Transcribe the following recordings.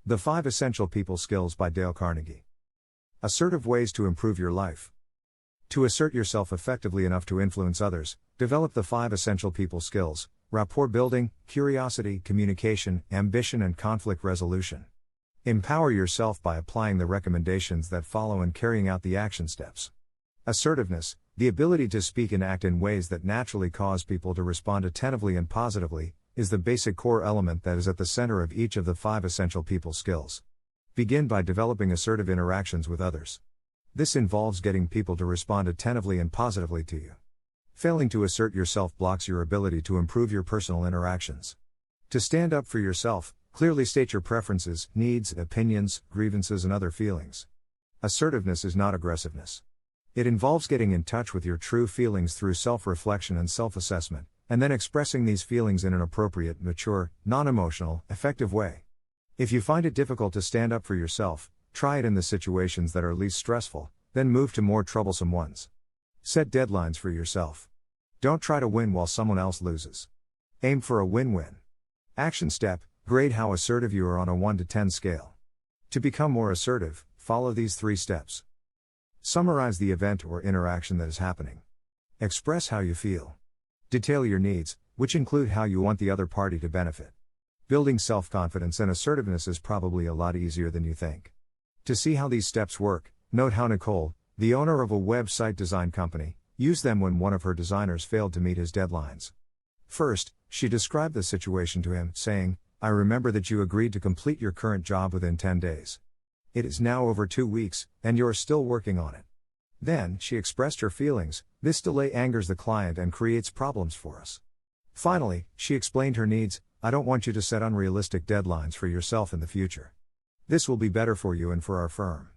The 5 Essential People Skills by Dale Carnegie. Assertive ways to improve your life. To assert yourself effectively enough to influence others, develop the 5 essential people skills: rapport building, curiosity, communication, ambition, and conflict resolution. Empower yourself by applying the recommendations that follow and carrying out the action steps. Assertiveness, the ability to speak and act in ways that naturally cause people to respond attentively and positively, is the basic core element that is at the center of each of the 5 essential people skills. Begin by developing assertive interactions with others. This involves getting people to respond attentively and positively to you. Failing to assert yourself blocks your ability to improve your personal interactions. To stand up for yourself, clearly state your preferences, needs, opinions, grievances, and other feelings. Assertiveness is not aggressiveness. It involves getting in touch with your true feelings through self-reflection and self-assessment, and then expressing these feelings in an appropriate, mature, non-emotional, effective way. If you find it difficult to stand up for yourself, try it in the situations that are least stressful, then move to more troublesome ones. Set deadlines for yourself. Don't try to win while someone else loses. Aim for a win-win. Action step: grade how assertive you are on a 1 to 10 scale. To become more assertive, follow these 3 steps. Summarize the event or interaction that is happening. Express how you feel. Detail your needs, which include how you want the other party to benefit. Building self-confidence and assertiveness is probably a lot easier than you think. To see how these steps work, note how Nicole, the owner of a website design company, used them when one of her designers failed to meet his deadlines. First, she described the situation to him, saying, "I remember that you agreed to complete your current job within 10 days. It is now over 2 weeks, and you're still working on it." Then, she expressed her feelings: "This delay angers the client and creates problems for us." Finally, she explained her needs: "I don't want you to set unrealistic deadlines for yourself in the future. This will be better for you and for our firm."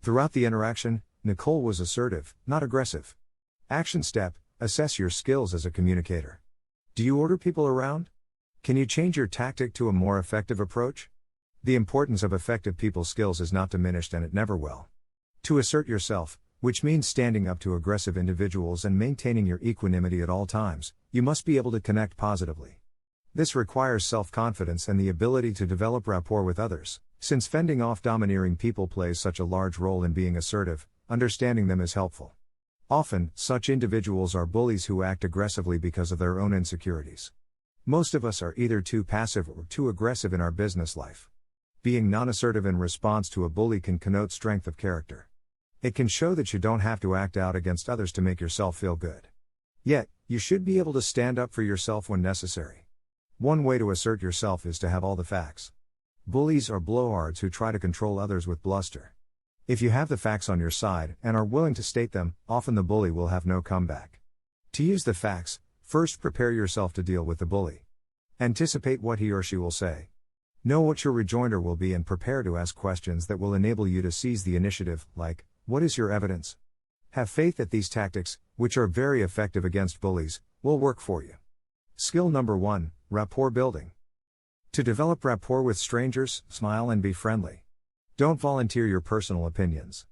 Throughout the interaction, Nicole was assertive, not aggressive. Action step: assess your skills as a communicator. Do you order people around? Can you change your tactic to a more effective approach? The importance of effective people skills is not diminished, and it never will. To assert yourself, which means standing up to aggressive individuals and maintaining your equanimity at all times, you must be able to connect positively. This requires self-confidence and the ability to develop rapport with others. Since fending off domineering people plays such a large role in being assertive, understanding them is helpful. Often, such individuals are bullies who act aggressively because of their own insecurities. Most of us are either too passive or too aggressive in our business life. Being non-assertive in response to a bully can connote strength of character. It can show that you don't have to act out against others to make yourself feel good. Yet, you should be able to stand up for yourself when necessary. One way to assert yourself is to have all the facts. Bullies are blowhards who try to control others with bluster. If you have the facts on your side and are willing to state them, often the bully will have no comeback. To use the facts, first prepare yourself to deal with the bully. Anticipate what he or she will say. Know what your rejoinder will be and prepare to ask questions that will enable you to seize the initiative, like, "What is your evidence?" Have faith that these tactics, which are very effective against bullies, will work for you. Skill number 1, rapport building. To develop rapport with strangers, smile and be friendly. Don't volunteer your personal opinions.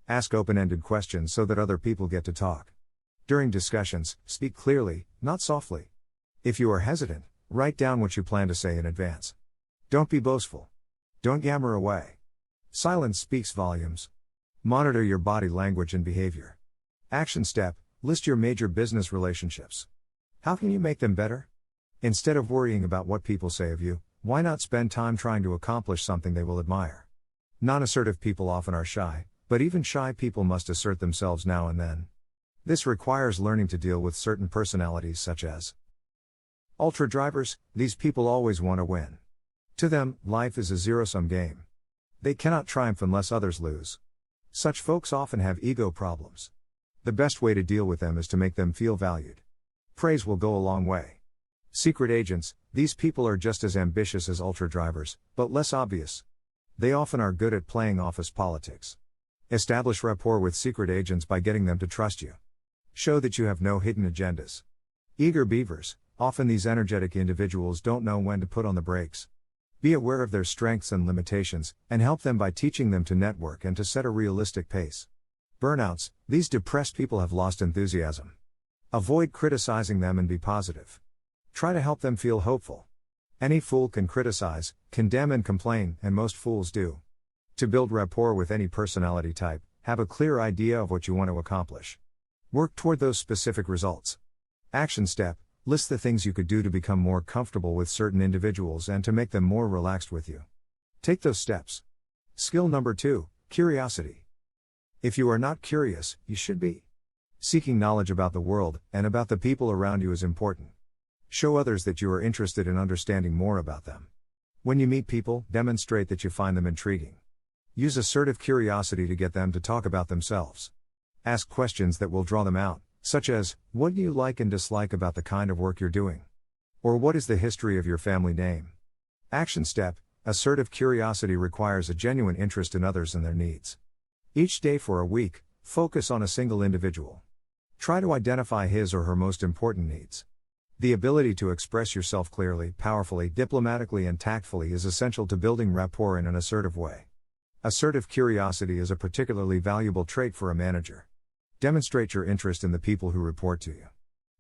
Ask open-ended questions so that other people get to talk. During discussions, speak clearly, not softly. If you are hesitant, write down what you plan to say in advance. Don't be boastful. Don't yammer away. Silence speaks volumes. Monitor your body language and behavior. Action step: list your major business relationships. How can you make them better? Instead of worrying about what people say of you, why not spend time trying to accomplish something they will admire? Non-assertive people often are shy, but even shy people must assert themselves now and then. This requires learning to deal with certain personalities such as ultra drivers. These people always want to win. To them, life is a zero-sum game. They cannot triumph unless others lose. Such folks often have ego problems. The best way to deal with them is to make them feel valued. Praise will go a long way. Secret agents. These people are just as ambitious as ultra drivers, but less obvious. They often are good at playing office politics. Establish rapport with secret agents by getting them to trust you. Show that you have no hidden agendas. Eager beavers. Often these energetic individuals don't know when to put on the brakes. Be aware of their strengths and limitations, and help them by teaching them to network and to set a realistic pace. Burnouts. These depressed people have lost enthusiasm. Avoid criticizing them and be positive. Try to help them feel hopeful. Any fool can criticize, condemn, and complain, and most fools do. To build rapport with any personality type, have a clear idea of what you want to accomplish. Work toward those specific results. Action step: list the things you could do to become more comfortable with certain individuals and to make them more relaxed with you. Take those steps. Skill number 2, curiosity. If you are not curious, you should be. Seeking knowledge about the world and about the people around you is important. Show others that you are interested in understanding more about them. When you meet people, demonstrate that you find them intriguing. Use assertive curiosity to get them to talk about themselves. Ask questions that will draw them out, such as, what do you like and dislike about the kind of work you're doing? Or what is the history of your family name? Action step: assertive curiosity requires a genuine interest in others and their needs. Each day for a week, focus on a single individual. Try to identify his or her most important needs. The ability to express yourself clearly, powerfully, diplomatically, and tactfully is essential to building rapport in an assertive way. Assertive curiosity is a particularly valuable trait for a manager. Demonstrate your interest in the people who report to you.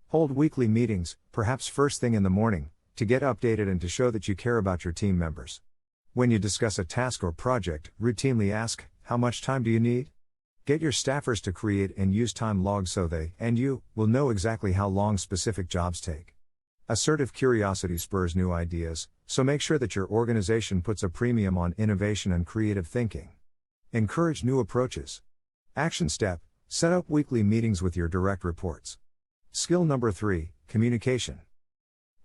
Hold weekly meetings, perhaps first thing in the morning, to get updated and to show that you care about your team members. When you discuss a task or project, routinely ask, how much time do you need? Get your staffers to create and use time logs so they, and you, will know exactly how long specific jobs take. Assertive curiosity spurs new ideas, so make sure that your organization puts a premium on innovation and creative thinking. Encourage new approaches. Action step: set up weekly meetings with your direct reports. Skill number 3, communication.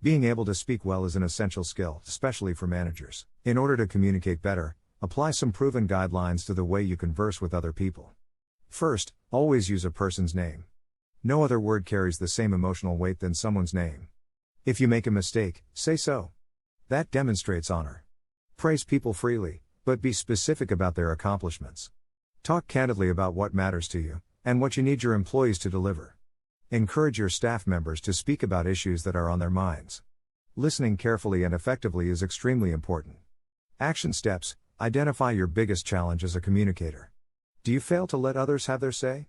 Being able to speak well is an essential skill, especially for managers. In order to communicate better, apply some proven guidelines to the way you converse with other people. First, always use a person's name. No other word carries the same emotional weight than someone's name. If you make a mistake, say so. That demonstrates honor. Praise people freely, but be specific about their accomplishments. Talk candidly about what matters to you, and what you need your employees to deliver. Encourage your staff members to speak about issues that are on their minds. Listening carefully and effectively is extremely important. Action steps: identify your biggest challenge as a communicator. Do you fail to let others have their say?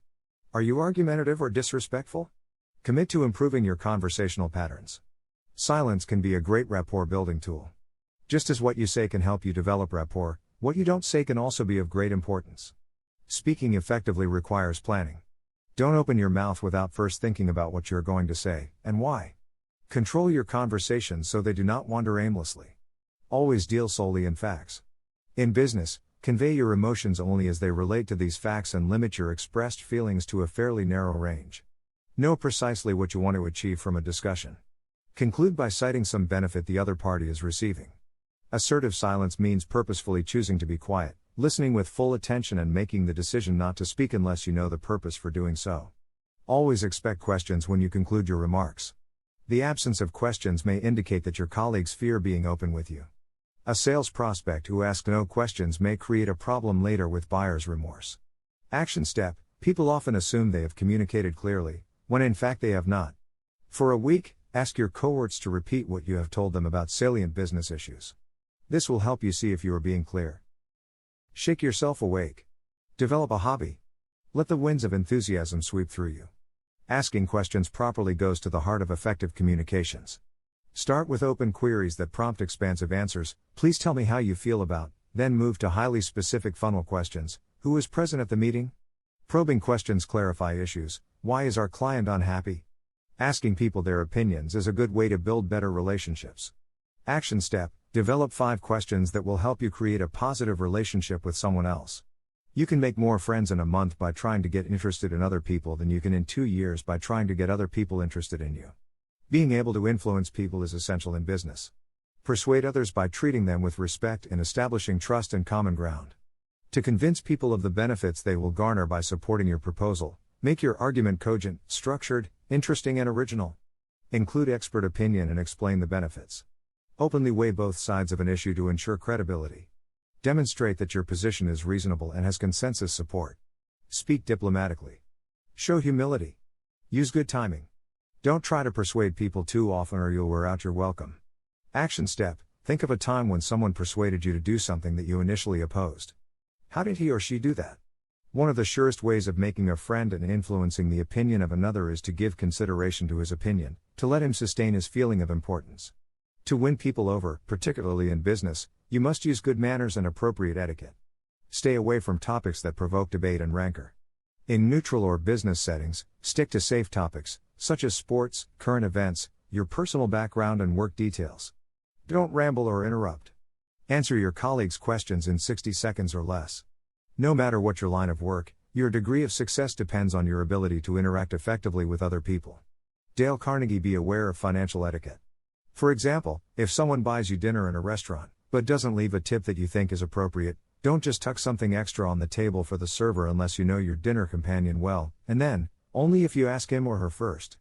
Are you argumentative or disrespectful? Commit to improving your conversational patterns. Silence can be a great rapport building tool. Just as what you say can help you develop rapport, what you don't say can also be of great importance. Speaking effectively requires planning. Don't open your mouth without first thinking about what you're going to say, and why. Control your conversations so they do not wander aimlessly. Always deal solely in facts. In business, convey your emotions only as they relate to these facts and limit your expressed feelings to a fairly narrow range. Know precisely what you want to achieve from a discussion. Conclude by citing some benefit the other party is receiving. Assertive silence means purposefully choosing to be quiet, listening with full attention and making the decision not to speak unless you know the purpose for doing so. Always expect questions when you conclude your remarks. The absence of questions may indicate that your colleagues fear being open with you. A sales prospect who asks no questions may create a problem later with buyer's remorse. Action step: people often assume they have communicated clearly, when in fact they have not. For a week, ask your cohorts to repeat what you have told them about salient business issues. This will help you see if you are being clear. Shake yourself awake. Develop a hobby. Let the winds of enthusiasm sweep through you. Asking questions properly goes to the heart of effective communications. Start with open queries that prompt expansive answers. Please tell me how you feel about, then move to highly specific funnel questions. Who was present at the meeting? Probing questions clarify issues. Why is our client unhappy? Asking people their opinions is a good way to build better relationships. Action step: develop 5 questions that will help you create a positive relationship with someone else. You can make more friends in a month by trying to get interested in other people than you can in 2 years by trying to get other people interested in you. Being able to influence people is essential in business. Persuade others by treating them with respect and establishing trust and common ground. To convince people of the benefits they will garner by supporting your proposal, make your argument cogent, structured, interesting, and original. Include expert opinion and explain the benefits. Openly weigh both sides of an issue to ensure credibility. Demonstrate that your position is reasonable and has consensus support. Speak diplomatically. Show humility. Use good timing. Don't try to persuade people too often or you'll wear out your welcome. Action step: think of a time when someone persuaded you to do something that you initially opposed. How did he or she do that? One of the surest ways of making a friend and influencing the opinion of another is to give consideration to his opinion, to let him sustain his feeling of importance. To win people over, particularly in business, you must use good manners and appropriate etiquette. Stay away from topics that provoke debate and rancor. In neutral or business settings, stick to safe topics, such as sports, current events, your personal background and work details. Don't ramble or interrupt. Answer your colleagues' questions in 60 seconds or less. No matter what your line of work, your degree of success depends on your ability to interact effectively with other people. Dale Carnegie. Be aware of financial etiquette. For example, if someone buys you dinner in a restaurant, but doesn't leave a tip that you think is appropriate, don't just tuck something extra on the table for the server unless you know your dinner companion well, and then, only if you ask him or her first.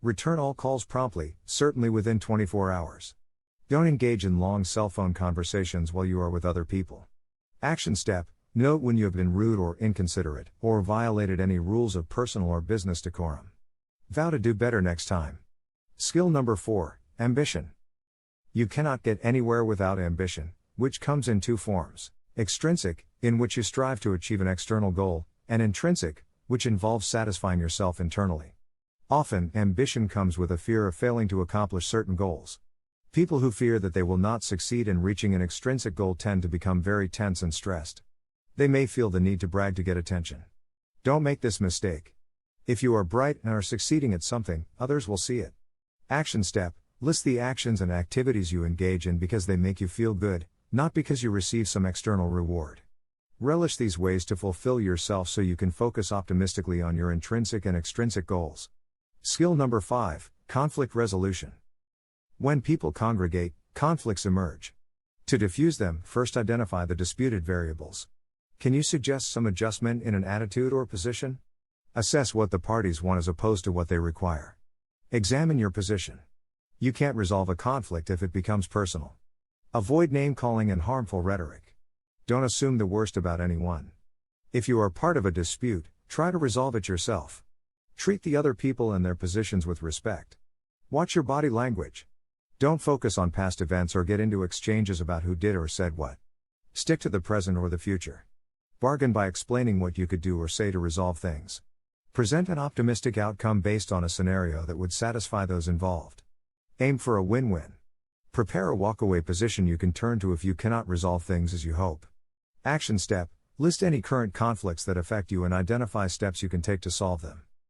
Return all calls promptly, certainly within 24 hours. Don't engage in long cell phone conversations while you are with other people. Action step: note when you have been rude or inconsiderate, or violated any rules of personal or business decorum. Vow to do better next time. Skill number 4, ambition. You cannot get anywhere without ambition, which comes in 2 forms: extrinsic, in which you strive to achieve an external goal, and intrinsic, which involves satisfying yourself internally. Often, ambition comes with a fear of failing to accomplish certain goals. People who fear that they will not succeed in reaching an extrinsic goal tend to become very tense and stressed. They may feel the need to brag to get attention. Don't make this mistake. If you are bright and are succeeding at something, others will see it. Action step: list the actions and activities you engage in because they make you feel good, not because you receive some external reward. Relish these ways to fulfill yourself so you can focus optimistically on your intrinsic and extrinsic goals. Skill number 5, conflict resolution. When people congregate, conflicts emerge. To diffuse them, first identify the disputed variables. Can you suggest some adjustment in an attitude or position? Assess what the parties want as opposed to what they require. Examine your position. You can't resolve a conflict if it becomes personal. Avoid name-calling and harmful rhetoric. Don't assume the worst about anyone. If you are part of a dispute, try to resolve it yourself. Treat the other people and their positions with respect. Watch your body language. Don't focus on past events or get into exchanges about who did or said what. Stick to the present or the future. Bargain by explaining what you could do or say to resolve things. Present an optimistic outcome based on a scenario that would satisfy those involved. Aim for a win-win. Prepare a walkaway position you can turn to if you cannot resolve things as you hope. Action step: list any current conflicts that affect you and identify steps you can take to solve them.